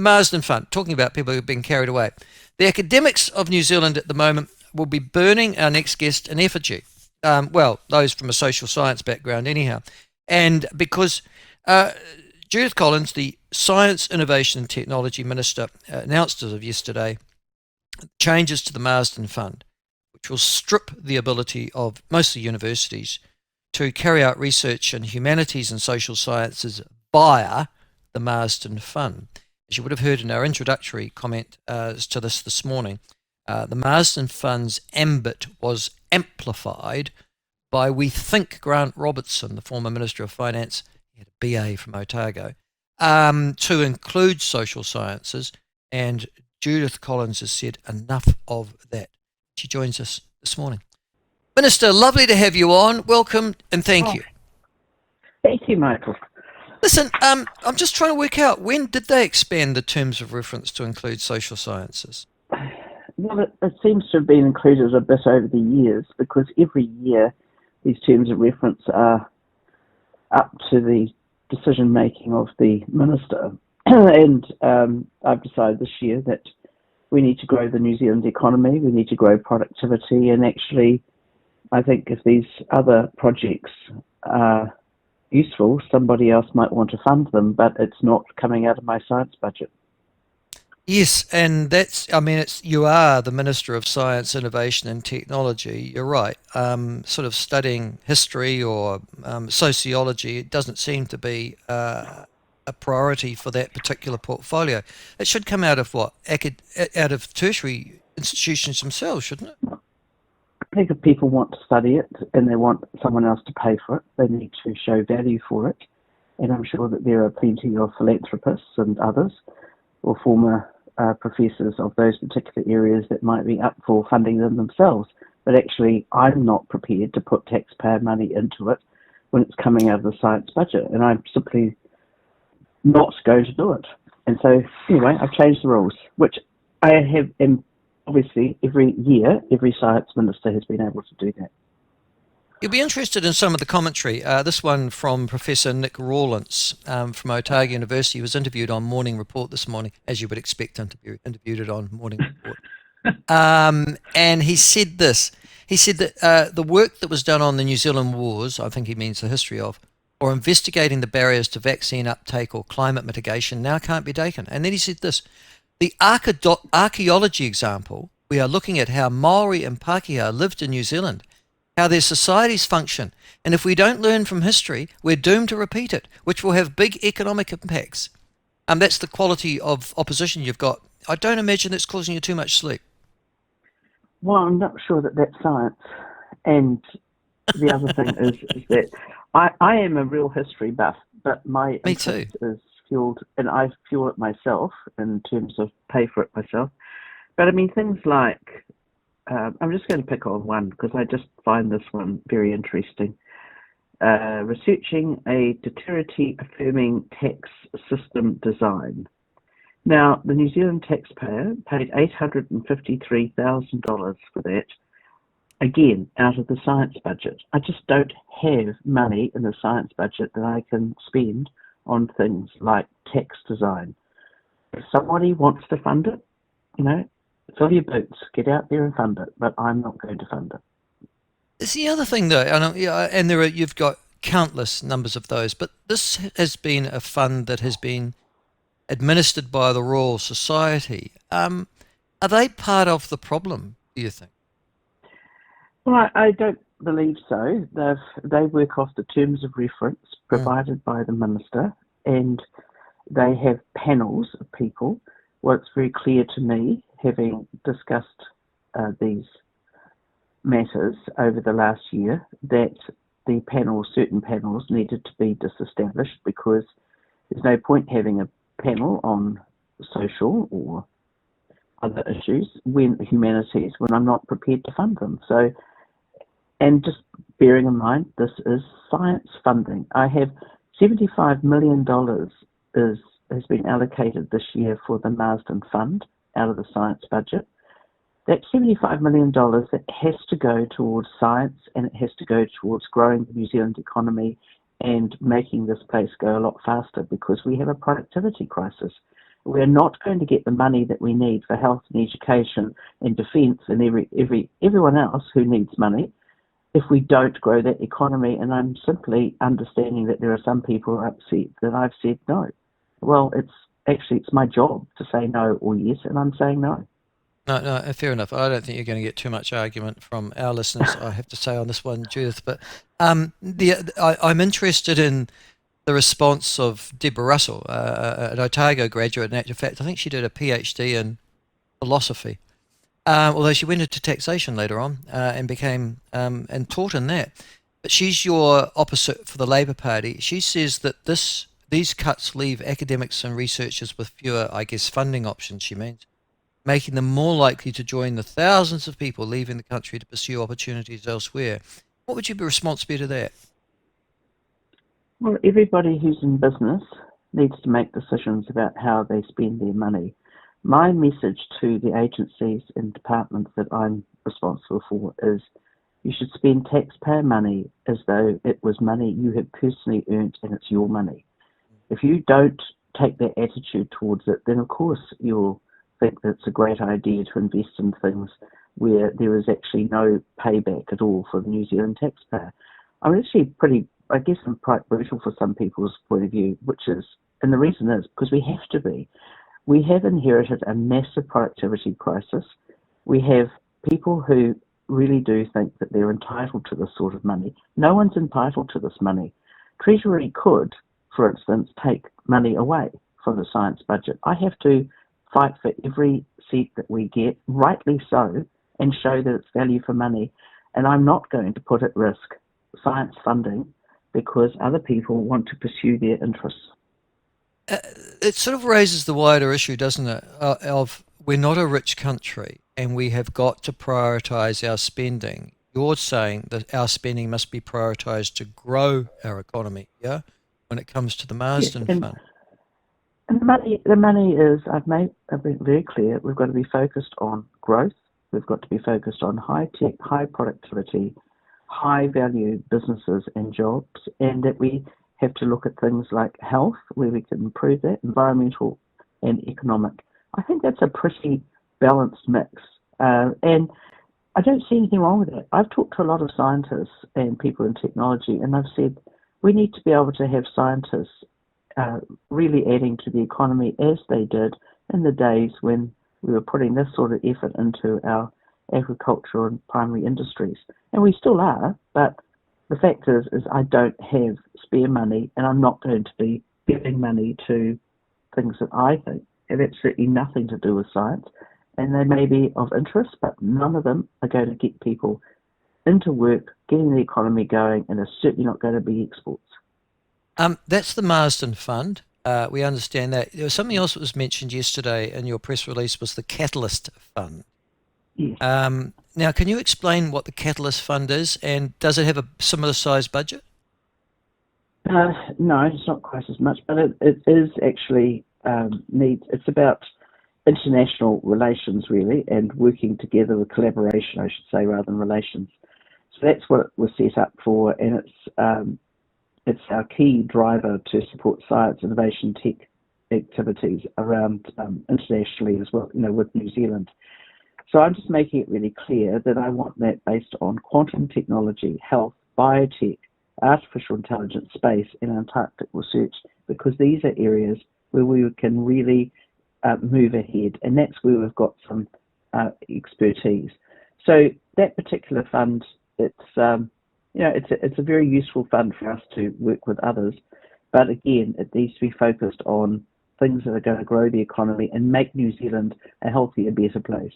Marsden Fund, talking about people who've been carried away. The academics of New Zealand at the moment will be burning our next guest in effigy. Well, those from a social science background anyhow. And because Judith Collins, the Science, Innovation and Technology Minister, announced as of yesterday changes to the Marsden Fund, which will strip the ability of most of the universities to carry out research in humanities and social sciences via the Marsden Fund. As you would have heard in our introductory comment to this morning, the Marsden Fund's ambit was amplified by, we think, Grant Robertson, the former Minister of Finance, he had a BA from Otago, to include social sciences, and Judith Collins has said enough of that. She joins us this morning. Minister, lovely to have you on. Welcome and thank you. Thank you, Michael. Listen, I'm just trying to work out, when did they expand the terms of reference to include social sciences? Well, it seems to have been included a bit over the years, because every year these terms of reference are up to the decision-making of the minister. And I've decided this year that we need to grow the New Zealand economy, we need to grow productivity, and actually I think if these other projects are useful, somebody else might want to fund them, but it's not coming out of my science budget. Yes, and you are the Minister of Science, Innovation and Technology. You're right. Sort of studying history or sociology, it doesn't seem to be a priority for that particular portfolio. It should come out of what? Out of tertiary institutions themselves, shouldn't it? I think if people want to study it and they want someone else to pay for it, they need to show value for it. And I'm sure that there are plenty of philanthropists and others, or former professors of those particular areas, that might be up for funding them themselves. But actually, I'm not prepared to put taxpayer money into it when it's coming out of the science budget, and I'm simply not going to do it. And so, anyway, I've changed the rules, which I have. And obviously, every year, every science minister has been able to do that. You'll be interested in some of the commentary. This one from Professor Nick Rawlins from Otago University, who was interviewed on Morning Report this morning, as you would expect, interviewed it on Morning Report. And he said this. He said that the work that was done on the New Zealand wars, I think he means the history of, or investigating the barriers to vaccine uptake or climate mitigation now can't be taken. And then he said this: the archaeology example, we are looking at how Maori and Pākehā lived in New Zealand, how their societies function, and if we don't learn from history, we're doomed to repeat it, which will have big economic impacts. That's the quality of opposition you've got. I don't imagine that's causing you too much sleep. Well, I'm not sure that that's science. And the other thing is that I am a real history buff, but my interest is fueled, and I fuel it myself in terms of pay for it myself. But I mean, things like, I'm just going to pick on one because I just find this one very interesting. Researching a deterrity affirming tax system design. Now, the New Zealand taxpayer paid $853,000 for that, again, out of the science budget. I just don't have money in the science budget that I can spend on things like tax design. If somebody wants to fund it, fill your boots, get out there and fund it, but I'm not going to fund it. It's the other thing, though, and you've got countless numbers of those, but this has been a fund that has been administered by the Royal Society. Are they part of the problem, do you think? Well, I don't believe so. They work off the terms of reference provided by the minister, and they have panels of people. Well, it's very clear to me, having discussed these matters over the last year, that certain panels needed to be disestablished, because there's no point having a panel on social or other issues when I'm not prepared to fund them. So, and just bearing in mind, this is science funding. I have $75 million has been allocated this year for the Marsden Fund out of the science budget. That $75 million, that has to go towards science, and it has to go towards growing the New Zealand economy and making this place go a lot faster, because we have a productivity crisis. We're not going to get the money that we need for health and education and defence and everyone else who needs money if we don't grow that economy. And I'm simply understanding that there are some people upset that I've said no. Well, it's my job to say no or yes, and I'm saying no. No, fair enough. I don't think you're going to get too much argument from our listeners, I have to say, on this one, Judith. But I'm interested in the response of Deborah Russell, an Otago graduate. In actual fact, I think she did a PhD in philosophy, although she went into taxation later on and became and taught in that. But she's your opposite for the Labour Party. She says that these cuts leave academics and researchers with fewer, I guess, funding options, she means, making them more likely to join the thousands of people leaving the country to pursue opportunities elsewhere. What would your response be to that? Well, everybody who's in business needs to make decisions about how they spend their money. My message to the agencies and departments that I'm responsible for is you should spend taxpayer money as though it was money you have personally earned and it's your money. If you don't take that attitude towards it, then of course you'll think that it's a great idea to invest in things where there is actually no payback at all for the New Zealand taxpayer. I'm actually I guess I'm quite brutal for some people's point of view, and the reason is because we have to be. We have inherited a massive productivity crisis. We have people who really do think that they're entitled to this sort of money. No one's entitled to this money. Treasury could, for instance, take money away from the science budget. I have to fight for every seat that we get, rightly so, and show that it's value for money. And I'm not going to put at risk science funding because other people want to pursue their interests. It sort of raises the wider issue, doesn't it, of we're not a rich country and we have got to prioritise our spending. You're saying that our spending must be prioritised to grow our economy, yeah, when it comes to the Marsden Fund. And the money is, I've been very clear, we've got to be focused on growth, we've got to be focused on high tech, high productivity, high value businesses and jobs, and that we have to look at things like health, where we can improve that, environmental and economic. I think that's a pretty balanced mix. And I don't see anything wrong with it. I've talked to a lot of scientists and people in technology, and I've said we need to be able to have scientists really adding to the economy as they did in the days when we were putting this sort of effort into our agriculture and primary industries. And we still are, but the fact is I don't have spare money, and I'm not going to be giving money to things that I think have absolutely nothing to do with science. And they may be of interest, but none of them are going to get people into work, getting the economy going, and are certainly not going to be exports. That's the Marsden Fund. We understand that. There was something else that was mentioned yesterday in your press release was the Catalyst Fund. Yes. Now, can you explain what the Catalyst Fund is, and does it have a similar size budget? No, it's not quite as much, but it is actually it's about international relations, really, and working together with collaboration, I should say, rather than relations. So that's what it was set up for, and it's our key driver to support science, innovation, tech activities around internationally as well, with New Zealand. So I'm just making it really clear that I want that based on quantum technology, health, biotech, artificial intelligence, space, and Antarctic research, because these are areas where we can really move ahead, and that's where we've got some expertise. So that particular fund, it's a very useful fund for us to work with others, but again, it needs to be focused on things that are going to grow the economy and make New Zealand a healthier, better place.